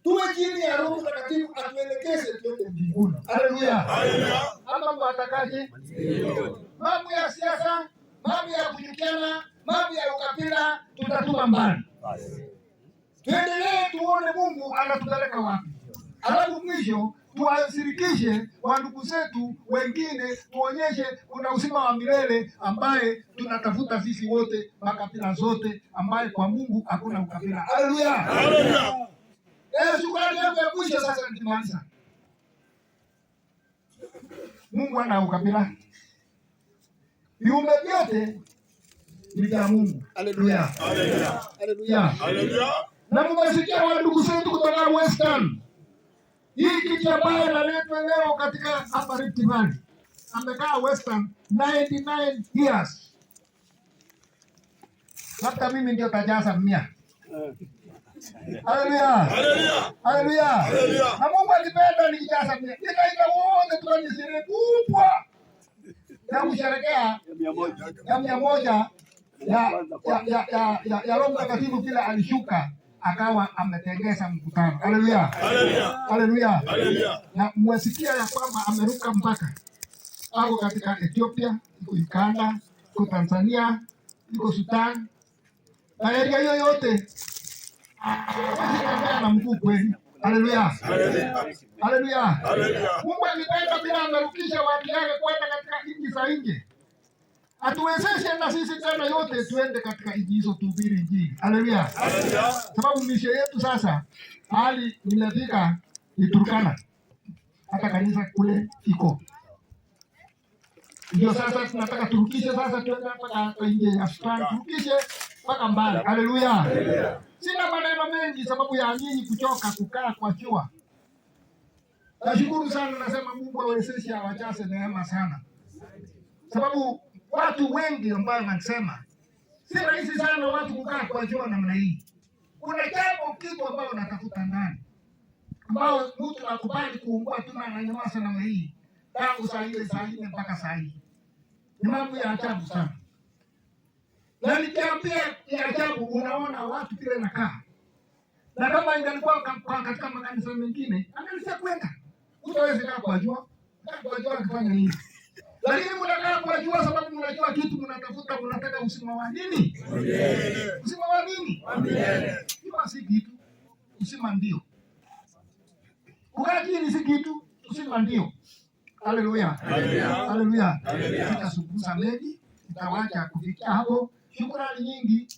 tuwe chini ya Roho Mtakatifu atuelekeze tuende mbinguni. Haleluya. Haleluya. Ama watakaje? Mambo ya siasa, mambo ya kuchukiana, mambo ya ukabila tutatuma mbali. Tuendelee tuone Mungu anatupeleka wapi. Alafu mwisho tuwashirikishe wandugu zetu wengine, tuonyeshe kuna uzima wa milele ambaye tunatafuta sisi wote, makabila zote, ambaye kwa Mungu hakuna ukabila. Haleluya. Haleluya. Shukrani yangu ya mwisho sasa nikimaliza. Mungu ana ukabila. Viumbe vyote ni vya Mungu. Haleluya. Haleluya. Haleluya. Haleluya. Na mmesikia wandugu zetu kutoka Western. Hii kitu ambayo inaletwa leo katika hapa Rift Valley. Amekaa Western 99 years. Hata mimi ndio tajaza 100. Haleluya. Haleluya. Haleluya. Na Mungu alipenda nikijaza 100. Nikaita wote tuone sherehe kubwa ya kusherehekea ya 100 ya Roho Mtakatifu kila alishuka akawa ametengeza mkutano. Haleluya. Haleluya. Haleluya. Na mwesikia ya kwamba ameruka mpaka ako katika Ethiopia, iko Uganda, iko Tanzania, iko Sudan. Na area hiyo yote na mkuu kweli. Haleluya. Haleluya. Haleluya. Mungu alipenda bila amerukisha watu yake kwenda katika nchi za nje. Atuwezeshe na sisi tena yote tuende katika nchi hizo tuhubiri Injili. Haleluya. Haleluya. Sababu mishe yetu sasa hali imefika ni Turkana. Hata kanisa kule iko. Ndio sasa tunataka turukishe sasa tuende mpaka nje ya Sudan, turukishe mpaka mbali. Haleluya. Sina maneno mengi sababu ya nyinyi kuchoka kukaa kwa jua. Nashukuru sana, nasema Mungu awezeshe awajaze neema sana. Sababu watu wengi ambao wanasema si rahisi sana watu kukaa kwa jua namna hii. Kuna jambo kitu ambao unatafuta ndani, ambao mtu akubali kuungua tu na nyamaza namna hii tangu saa ile saa 4 mpaka saa hii. Ni mambo ya ajabu sana. Na nikiambia ya ajabu, unaona watu kile nakaa. Na kama ingalikuwa katika makanisa mengine, angalisa kwenda. Utaweza kaa kwa jua. Kwa jua kufanya nini? Lakini mnakaa kwa jua sababu mnajua kitu mnatafuta, mnataka uzima wa nini? Uzima wa nini? Hiyo si kitu. Uzima ndio. Kukaa chini si kitu, uzima ndio. Haleluya. Haleluya. Haleluya. Tutazungumza mengi, tutawacha kufikia hapo. Shukrani nyingi.